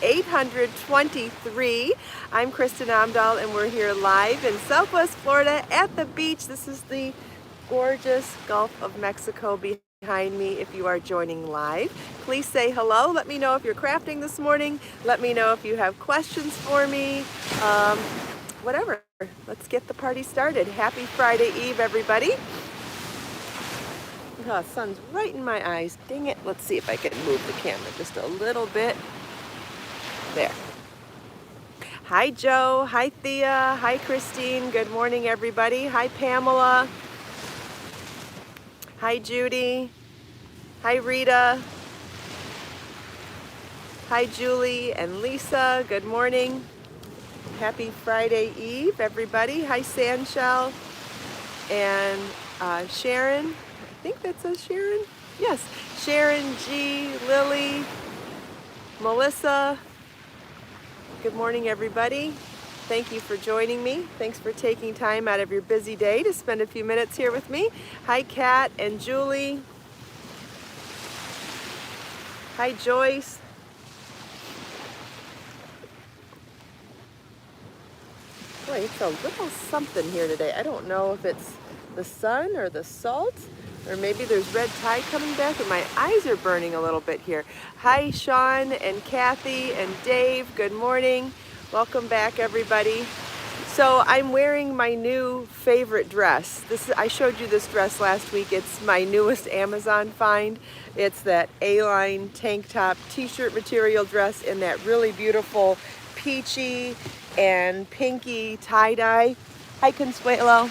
823. I'm Kristin Omdahl, and we're here live in Southwest Florida at the beach. This is the gorgeous Gulf of Mexico behind me. If you are joining live, please say hello. Let me know if you're crafting this morning. Let me know if you have questions for me. Whatever. Let's get the party started. Happy Friday Eve, everybody. Oh, sun's right in my eyes. Dang it. Let's see if I can move the camera just a little bit. There. Hi, Joe. Hi, Thea. Hi, Christine. Good morning, everybody. Hi, Pamela. Hi, Judy. Hi, Rita. Hi, Julie and Lisa. Good morning. Happy Friday Eve, everybody. Hi, Sandshell and Sharon. I think that says Sharon. Yes. Sharon, G, Lily, Melissa. Good morning, everybody. Thank you for joining me. Thanks for taking time out of your busy day to spend a few minutes here with me. Hi, Kat and Julie. Hi, Joyce. Boy, it's a little something here today. I don't know if it's the sun or the salt, or maybe there's red tide coming back, and my eyes are burning a little bit here. Hi, Sean and Kathy and Dave. Good morning. Welcome back, everybody. So I'm wearing my new favorite dress. I showed you this dress last week. It's my newest Amazon find. It's that A-line tank top t-shirt material dress in that really beautiful peachy and pinky tie-dye. Hi, Consuelo.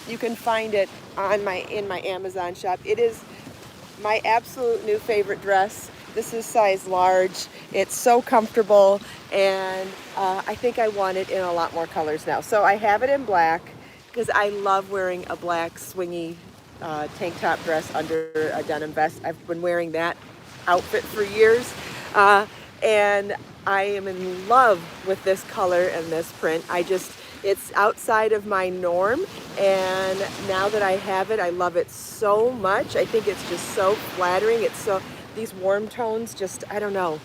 You can find it on in my Amazon shop. It is my absolute new favorite dress. This is size large. It's so comfortable, and I think I want it in a lot more colors now. So I have it in black because I love wearing a black swingy tank top dress under a denim vest. I've been wearing that outfit for years, and I am in love with this color and this print. It's outside of my norm, and now that I have it, I love it so much. I think it's just so flattering. These warm tones just, I don't know,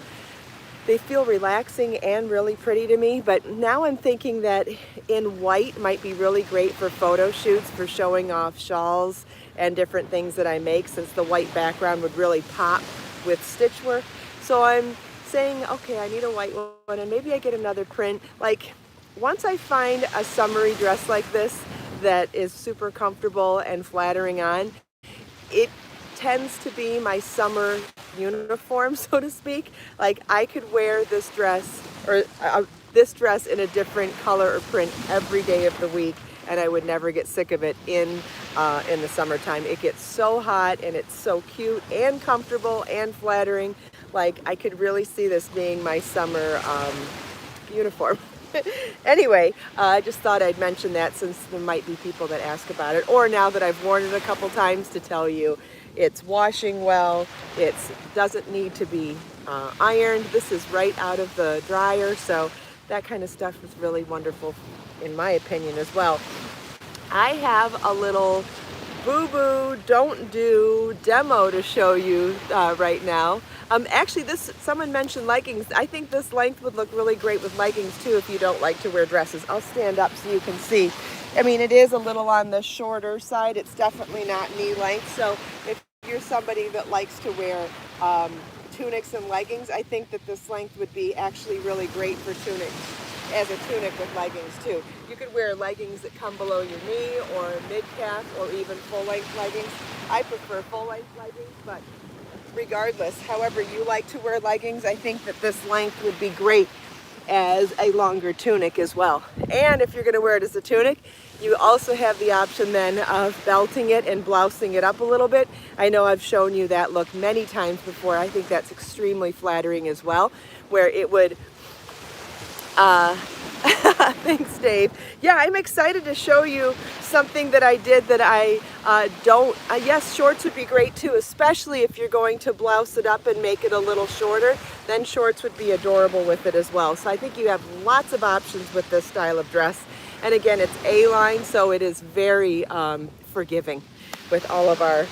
they feel relaxing and really pretty to me. But now I'm thinking that in white might be really great for photo shoots, for showing off shawls and different things that I make, since the white background would really pop with stitch work. So I'm saying, okay, I need a white one, and maybe I get another print. Like, once I find a summery dress like this that is super comfortable and flattering on, it tends to be my summer uniform, so to speak. Like, I could wear this dress or this dress in a different color or print every day of the week, and I would never get sick of it in the summertime. It gets so hot, and it's so cute and comfortable and flattering. Like, I could really see this being my summer uniform. Anyway, I just thought I'd mention that, since there might be people that ask about it, or now that I've worn it a couple times, to tell you it's washing well. It doesn't need to be ironed. This is right out of the dryer, so that kind of stuff is really wonderful in my opinion as well. I have a little boo-boo, don't do demo to show you right now. Actually, someone mentioned leggings. I think this length would look really great with leggings too, if you don't like to wear dresses. I'll stand up so you can see. I mean, it is a little on the shorter side. It's definitely not knee length. So if you're somebody that likes to wear tunics and leggings, I think that this length would be actually really great for tunics, as a tunic with leggings too. You could wear leggings that come below your knee, or mid-calf, or even full-length leggings. I prefer full-length leggings, but regardless, however you like to wear leggings, I think that this length would be great as a longer tunic as well. And if you're going to wear it as a tunic, you also have the option then of belting it and blousing it up a little bit. I know I've shown you that look many times before. I think that's extremely flattering as well, where it would thanks, Dave. Yeah, I'm excited to show you something that I did that I yes, shorts would be great too, especially if you're going to blouse it up and make it a little shorter. Then shorts would be adorable with it as well. So I think you have lots of options with this style of dress. And again, it's A-line, so it is very forgiving with all of our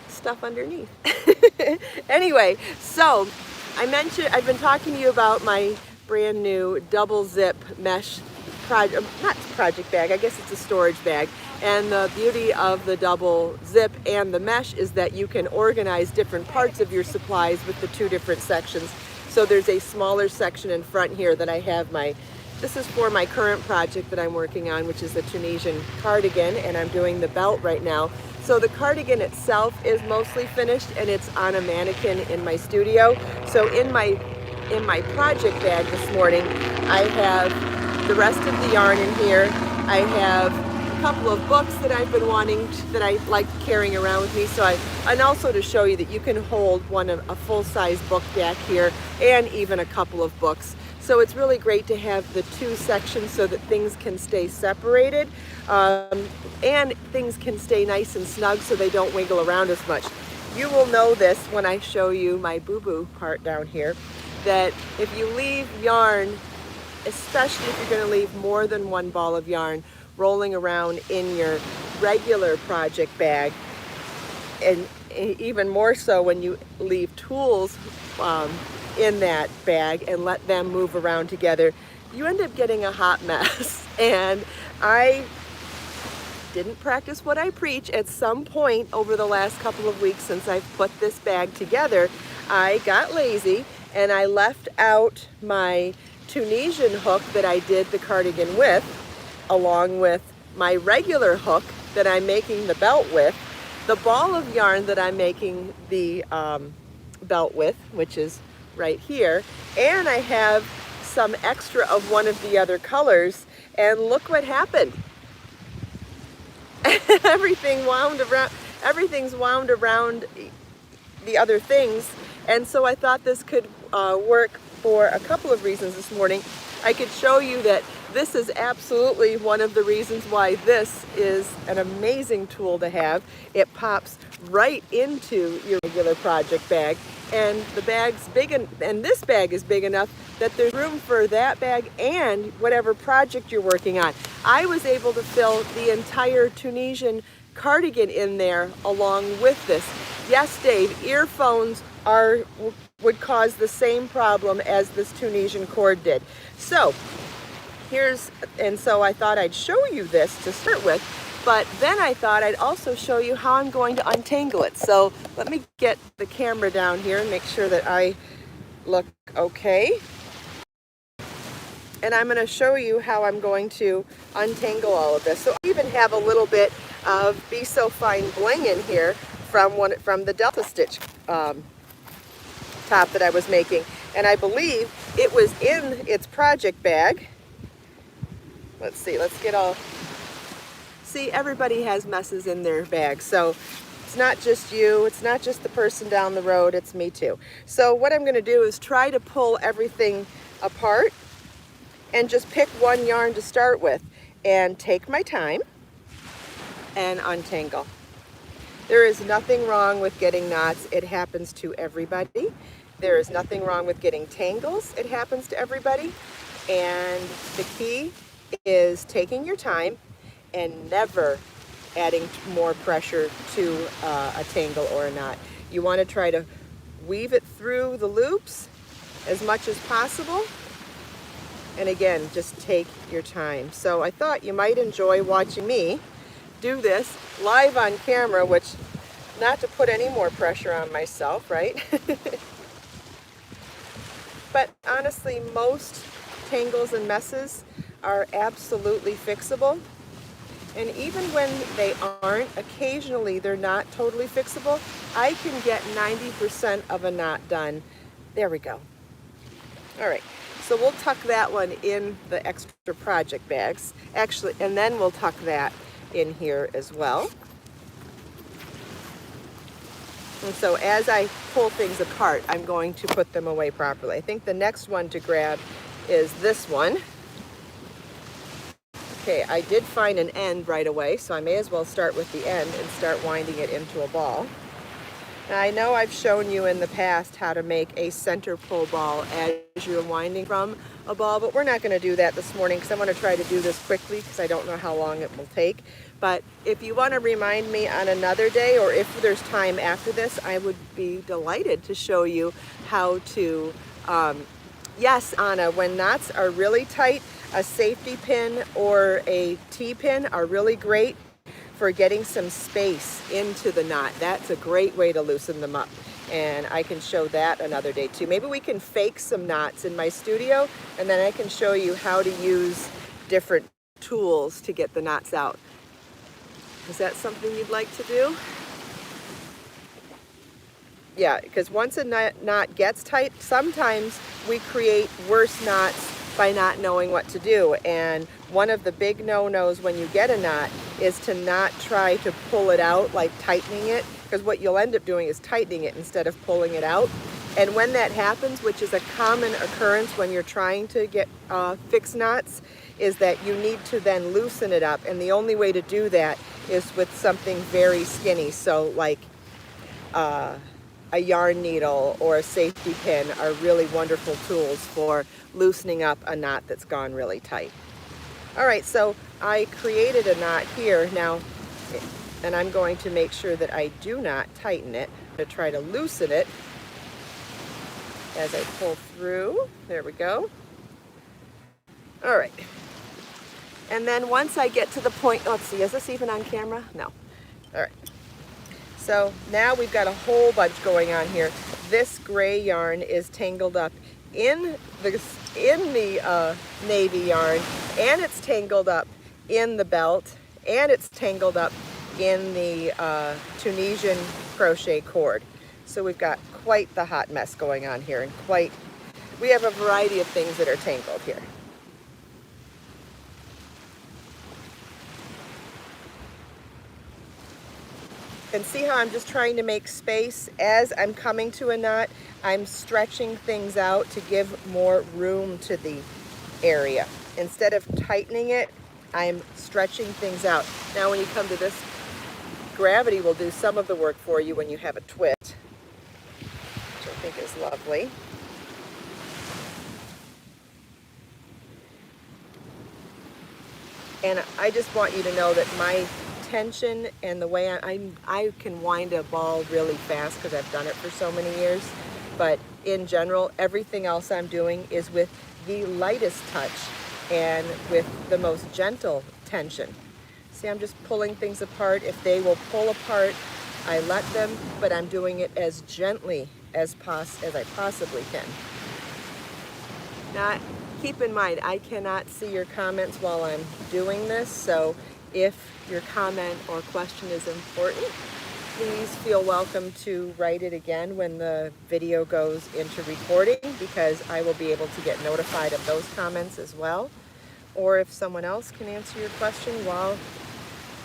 stuff underneath. Anyway, so I've been talking to you about my brand new double zip mesh not project bag, I guess it's a storage bag. And the beauty of the double zip and the mesh is that you can organize different parts of your supplies with the two different sections. So there's a smaller section in front here that I have this is for my current project that I'm working on, which is the Tunisian cardigan, and I'm doing the belt right now. So the cardigan itself is mostly finished and it's on a mannequin in my studio. So in my project bag this morning, I have the rest of the yarn in here. I have a couple of books that I've been that I like carrying around with me. And also to show you that you can hold a full-size book back here and even a couple of books. So it's really great to have the two sections so that things can stay separated and things can stay nice and snug so they don't wiggle around as much. You will know this when I show you my boo-boo part down here, that if you leave yarn, especially if you're going to leave more than one ball of yarn rolling around in your regular project bag, and even more so when you leave tools in that bag and let them move around together, you end up getting a hot mess. And I didn't practice what I preach. At some point over the last couple of weeks since I've put this bag together, I got lazy and I left out my Tunisian hook that I did the cardigan with, along with my regular hook that I'm making the belt with, the ball of yarn that I'm making the belt with, which is right here, and I have some extra of one of the other colors, and look what happened. Everything's wound around the other things, and so I thought this could work for a couple of reasons this morning. I could show you that this is absolutely one of the reasons why this is an amazing tool to have. It pops right into your regular project bag, and the bag's big, and this bag is big enough that there's room for that bag and whatever project you're working on. I was able to fill the entire Tunisian cardigan in there along with this. Yes, Dave, earphones would cause the same problem as this Tunisian cord did. So so I thought I'd show you this to start with, but then I thought I'd also show you how I'm going to untangle it. So let me get the camera down here and make sure that I look okay. And I'm going to show you how I'm going to untangle all of this. So I even have a little bit of Be So Fine bling in here from the Delta Stitch top that I was making, and I believe it was in its project bag. Let's see, see, everybody has messes in their bag, so it's not just you, it's not just the person down the road, it's me too. So what I'm going to do is try to pull everything apart and just pick one yarn to start with and take my time and untangle. There is nothing wrong with getting knots. It happens to everybody. There is nothing wrong with getting tangles. It happens to everybody. And the key is taking your time and never adding more pressure to a tangle or a knot. You want to try to weave it through the loops as much as possible. And again, just take your time. So I thought you might enjoy watching me do this live on camera, which, not to put any more pressure on myself, right? But honestly, most tangles and messes are absolutely fixable. And even when they aren't, occasionally they're not totally fixable. I can get 90% of a knot done. There we go. All right, so we'll tuck that one in the extra project bags. Actually, and then we'll tuck that in here as well. And so as I pull things apart, I'm going to put them away properly. I think the next one to grab is this one. Okay, I did find an end right away, so I may as well start with the end and start winding it into a ball. Now, I know I've shown you in the past how to make a center pull ball as you're winding from a ball, but we're not going to do that this morning because I want to try to do this quickly because I don't know how long it will take. But if you want to remind me on another day, or if there's time after this, I would be delighted to show you how to, yes, Anna, when knots are really tight, a safety pin or a T-pin are really great for getting some space into the knot. That's a great way to loosen them up. And I can show that another day too. Maybe we can fake some knots in my studio, and then I can show you how to use different tools to get the knots out. Is that something you'd like to do? Yeah, because once a knot gets tight, sometimes we create worse knots by not knowing what to do. And one of the big no-nos when you get a knot is to not try to pull it out, like tightening it, because what you'll end up doing is tightening it instead of pulling it out. And when that happens, which is a common occurrence when you're trying to get fix knots, is that you need to then loosen it up. And the only way to do that is with something very skinny. So like a yarn needle or a safety pin are really wonderful tools for loosening up a knot that's gone really tight. All right, so I created a knot here now, and I'm going to make sure that I do not tighten it. I'm going to try to loosen it as I pull through. There we go. All right. And then once I get to the point, let's see, is this even on camera? No. All right. So now we've got a whole bunch going on here. This gray yarn is tangled up in the navy yarn, and it's tangled up in the belt, and it's tangled up in the Tunisian crochet cord. So we've got quite the hot mess going on here, and we have a variety of things that are tangled here. And see how I'm just trying to make space as I'm coming to a knot. I'm stretching things out to give more room to the area. Instead of tightening it, I'm stretching things out. Now when you come to this, gravity will do some of the work for you when you have a twist, which I think is lovely. And I just want you to know that my tension and the way I can wind a ball really fast because I've done it for so many years, but in general everything else I'm doing is with the lightest touch and with the most gentle tension. See, I'm just pulling things apart. If they will pull apart, I let them, but I'm doing it as gently as I possibly can. Now keep in mind, I cannot see your comments while I'm doing this, so if your comment or question is important, please feel welcome to write it again when the video goes into recording, because I will be able to get notified of those comments as well. Or if someone else can answer your question while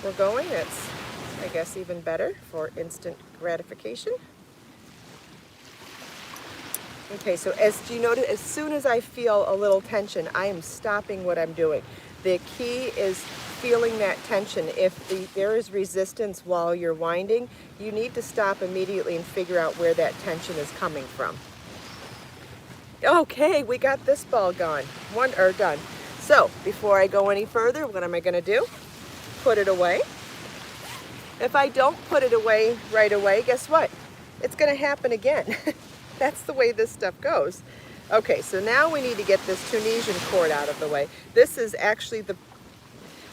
we're going, it's, I guess, even better for instant gratification. Okay, so do you notice, as soon as I feel a little tension, I am stopping what I'm doing. The key is feeling that tension. If there is resistance while you're winding, you need to stop immediately and figure out where that tension is coming from. Okay, we got this ball done. So before I go any further, what am I going to do? Put it away. If I don't put it away right away, guess what? It's going to happen again. That's the way this stuff goes. Okay, so now we need to get this Tunisian cord out of the way. This is actually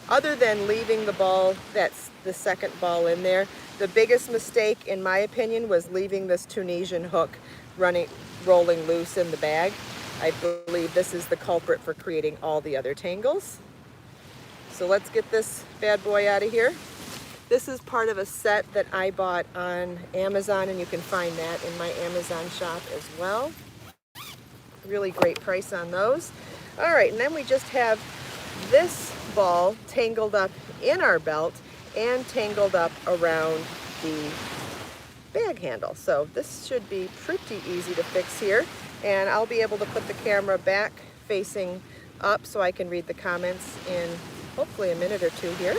other than leaving the ball, that's the second ball in there, the biggest mistake, in my opinion, was leaving this Tunisian hook rolling loose in the bag. I believe this is the culprit for creating all the other tangles. So let's get this bad boy out of here. This is part of a set that I bought on Amazon, and you can find that in my Amazon shop as well. Really great price on those. All right, and then we just have this ball tangled up in our belt and tangled up around the bag handle. So this should be pretty easy to fix here, and I'll be able to put the camera back facing up so I can read the comments in hopefully a minute or two here.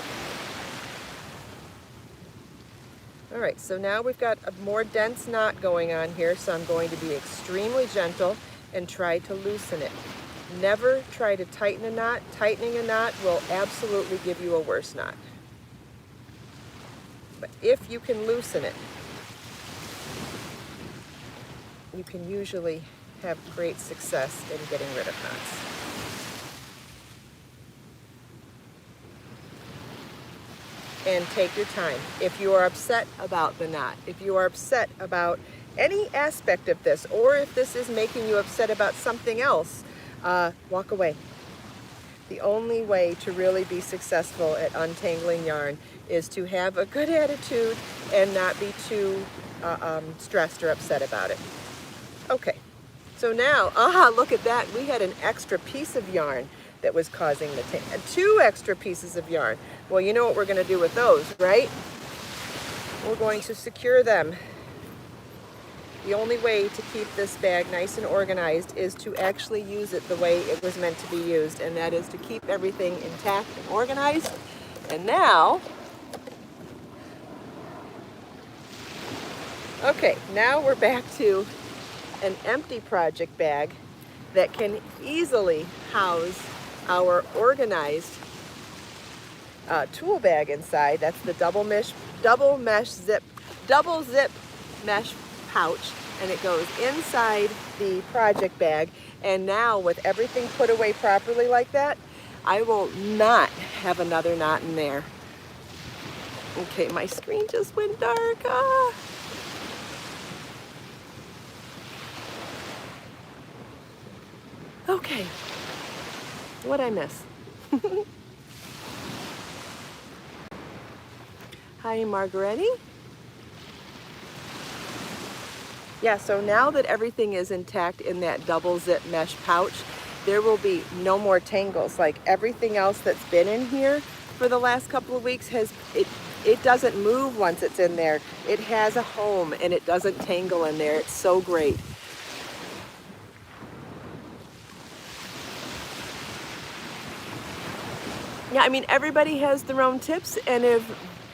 All right, so now we've got a more dense knot going on here, so I'm going to be extremely gentle and try to loosen it. Never try to tighten a knot. Tightening a knot will absolutely give you a worse knot. But if you can loosen it, you can usually have great success in getting rid of knots. And take your time. If you are upset about the knot, if you are upset about any aspect of this, or if this is making you upset about something else, walk away. The only way to really be successful at untangling yarn is to have a good attitude and not be too stressed or upset about it. Okay, so now, look at that. We had an extra piece of yarn that was causing the tangle. 2 extra pieces of yarn. Well, you know what we're going to do with those, right? We're going to secure them. The only way to keep this bag nice and organized is to actually use it the way it was meant to be used, and that is to keep everything intact and organized. And now, okay, now we're back to an empty project bag that can easily house our organized tool bag inside. That's the double zip mesh pouch, and it goes inside the project bag. And now with everything put away properly like that, I will not have another knot in there. Okay, my screen just went dark. Okay, what'd I miss? Hi, Margaretti. Yeah, so now that everything is intact in that double zip mesh pouch, there will be no more tangles. Like everything else that's been in here for the last couple of weeks it doesn't move once it's in there. It has a home and it doesn't tangle in there. It's so great. Yeah, I mean, everybody has their own tips, and if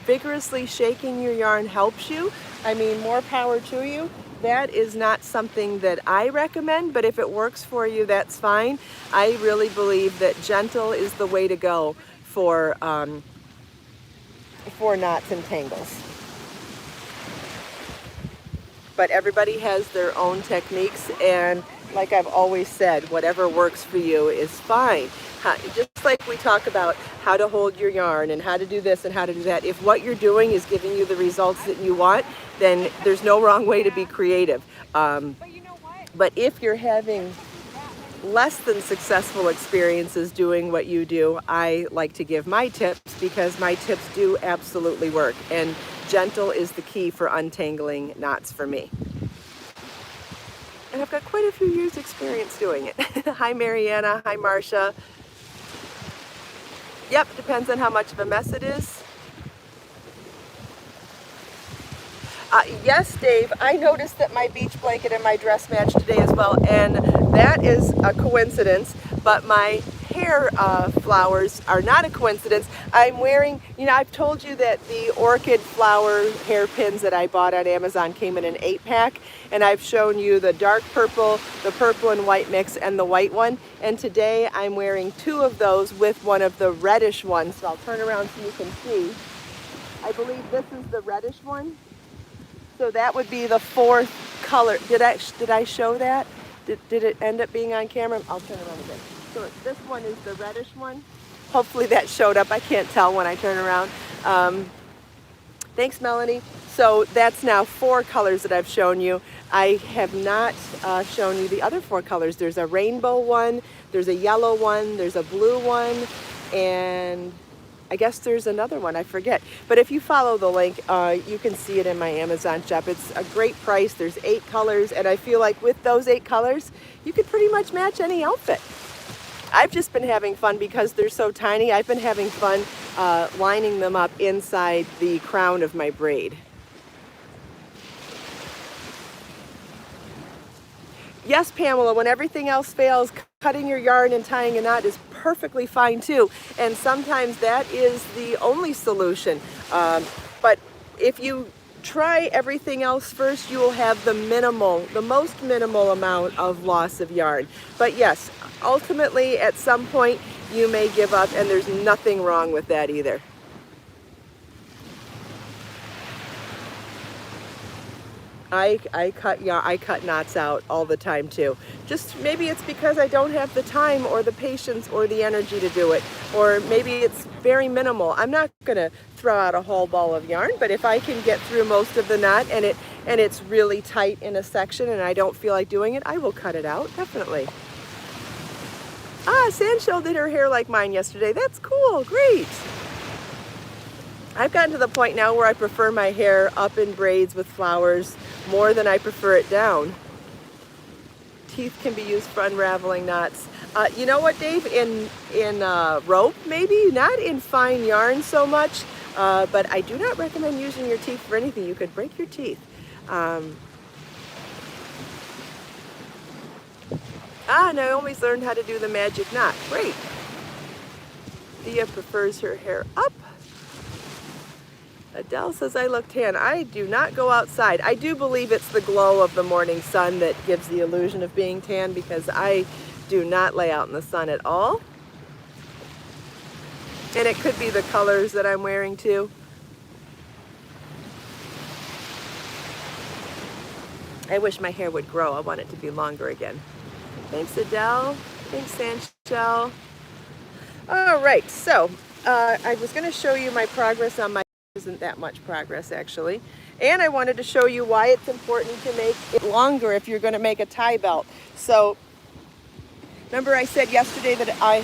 vigorously shaking your yarn helps you, I mean, more power to you. That is not something that I recommend, but if it works for you, that's fine. I really believe that gentle is the way to go for knots and tangles. But everybody has their own techniques, and like I've always said, whatever works for you is fine. Just like we talk about how to hold your yarn and how to do this and how to do that, if what you're doing is giving you the results that you want, then there's no wrong way to be creative. But if you're having less than successful experiences doing what you do, I like to give my tips, because my tips do absolutely work, and gentle is the key for untangling knots for me. And I've got quite a few years experience doing it. Hi Mariana, hi Marcia. Yep, depends on how much of a mess it is. Yes, Dave, I noticed that my beach blanket and my dress match today as well, and that is a coincidence, but my hair flowers are not a coincidence. I'm wearing, you know, I've told you that the orchid flower hairpins that I bought on Amazon came in an 8-pack, and I've shown you the dark purple, the purple and white mix, and the white one, and today I'm wearing 2 of those with one of the reddish ones, so I'll turn around so you can see. I believe this is the reddish one. So that would be the 4th color. Did I show that? Did it end up being on camera? I'll turn around again. So this one is the reddish one. Hopefully that showed up. I can't tell when I turn around. Thanks, Melanie. So that's now 4 colors that I've shown you. I have not shown you the other 4 colors. There's a rainbow one, there's a yellow one, there's a blue one, and I guess there's another one, I forget. But if you follow the link, you can see it in my Amazon shop. It's a great price. There's 8 colors, and I feel like with those 8 colors, you could pretty much match any outfit. I've just been having fun because they're so tiny. I've been having fun lining them up inside the crown of my braid. Yes, Pamela, when everything else fails, cutting your yarn and tying a knot is perfectly fine too. And sometimes that is the only solution. But if you try everything else first. You will have the most minimal amount of loss of yarn. But yes, ultimately at some point you may give up, and there's nothing wrong with that either. I cut knots out all the time too. Just maybe it's because I don't have the time or the patience or the energy to do it, or maybe it's very minimal. I'm not gonna throw out a whole ball of yarn, but if I can get through most of the knot and it's really tight in a section and I don't feel like doing it, I will cut it out, definitely. Sandshell did her hair like mine yesterday. That's cool, great. I've gotten to the point now where I prefer my hair up in braids with flowers more than I prefer it down. Teeth can be used for unraveling knots. You know what, Dave? In rope, maybe, not in fine yarn so much, but I do not recommend using your teeth for anything. You could break your teeth. Naomi's learned how to do the magic knot. Great. Thea prefers her hair up. Adele says I look tan. I do not go outside. I do believe it's the glow of the morning sun that gives the illusion of being tan, because I do not lay out in the sun at all. And it could be the colors that I'm wearing too. I wish my hair would grow. I want it to be longer again. Thanks, Adele. Thanks, Sandshell. All right, so I was going to show you my progress on my, isn't that much progress actually, and I wanted to show you why it's important to make it longer if you're going to make a tie belt. So remember I said yesterday that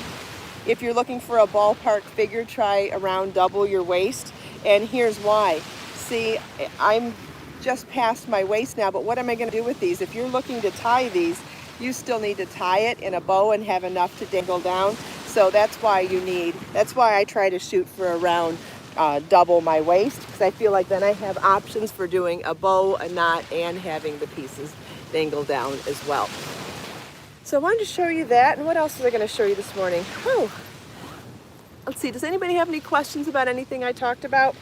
if you're looking for a ballpark figure, try around double your waist, and here's why. See, I'm just past my waist now, but what am I going to do with these? If you're looking to tie these, you still need to tie it in a bow and have enough to dangle down. So that's why I try to shoot for around double my waist, because I feel like then I have options for doing a bow, a knot, and having the pieces dangle down as well. So I wanted to show you that, and what else was I going to show you this morning? Oh, let's see, does anybody have any questions about anything I talked about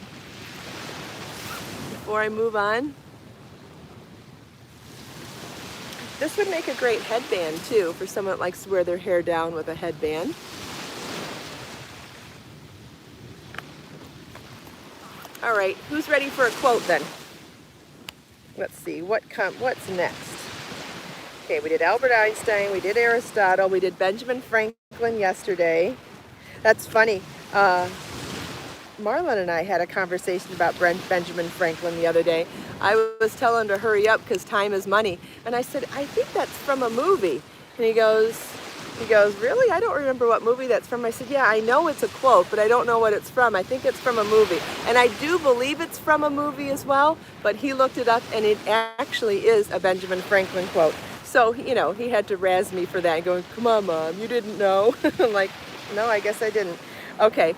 before I move on? This would make a great headband too, for someone that likes to wear their hair down with a headband. All right, who's ready for a quote then? Let's see, what's next? Okay, we did Albert Einstein, we did Aristotle, we did Benjamin Franklin yesterday. That's funny. Marlon and I had a conversation about Benjamin Franklin the other day. I was telling him to hurry up because time is money. And I said, I think that's from a movie. And he goes, really? I don't remember what movie that's from. I said, yeah, I know it's a quote, but I don't know what it's from. I think it's from a movie. And I do believe it's from a movie as well, but he looked it up and it actually is a Benjamin Franklin quote. So, you know, he had to razz me for that, going, come on, Mom, you didn't know? I'm like, no, I guess I didn't. Okay,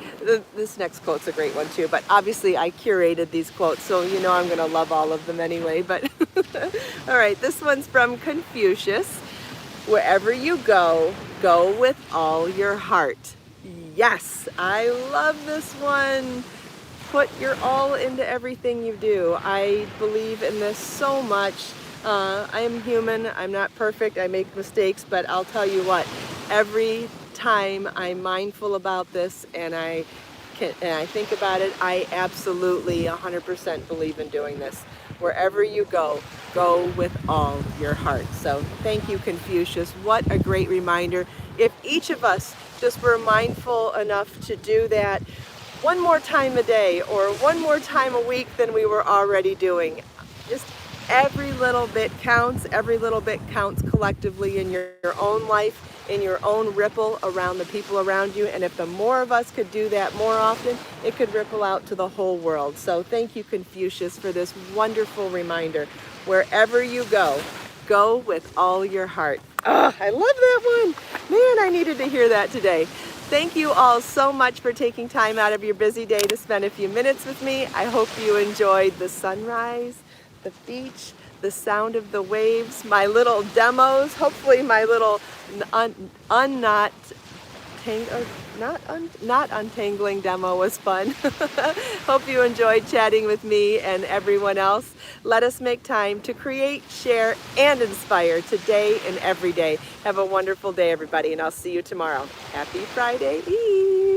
this next quote's a great one too, but obviously I curated these quotes, so you know I'm going to love all of them anyway. But all right, this one's from Confucius. Wherever you go, go with all your heart. Yes, I love this one. Put your all into everything you do. I believe in this so much. I am human. I'm not perfect. I make mistakes, but I'll tell you what, every time I'm mindful about this and I think about it, I absolutely 100% believe in doing this. Wherever you go, go with all your heart. So thank you, Confucius. What a great reminder. If each of us just were mindful enough to do that one more time a day or one more time a week than we were already doing, just every little bit counts. Every little bit counts collectively in your own life, in your own ripple around the people around you. And if the more of us could do that more often, it could ripple out to the whole world. So thank you, Confucius, for this wonderful reminder. Wherever you go, go with all your heart. Oh, I love that one. Man, I needed to hear that today. Thank you all so much for taking time out of your busy day to spend a few minutes with me. I hope you enjoyed the sunrise, the beach, the sound of the waves, my little demos, hopefully my little unknot not untangling demo was fun. Hope you enjoyed chatting with me and everyone else. Let us make time to create, share, and inspire today and every day. Have a wonderful day, everybody, and I'll see you tomorrow. Happy Friday Eve.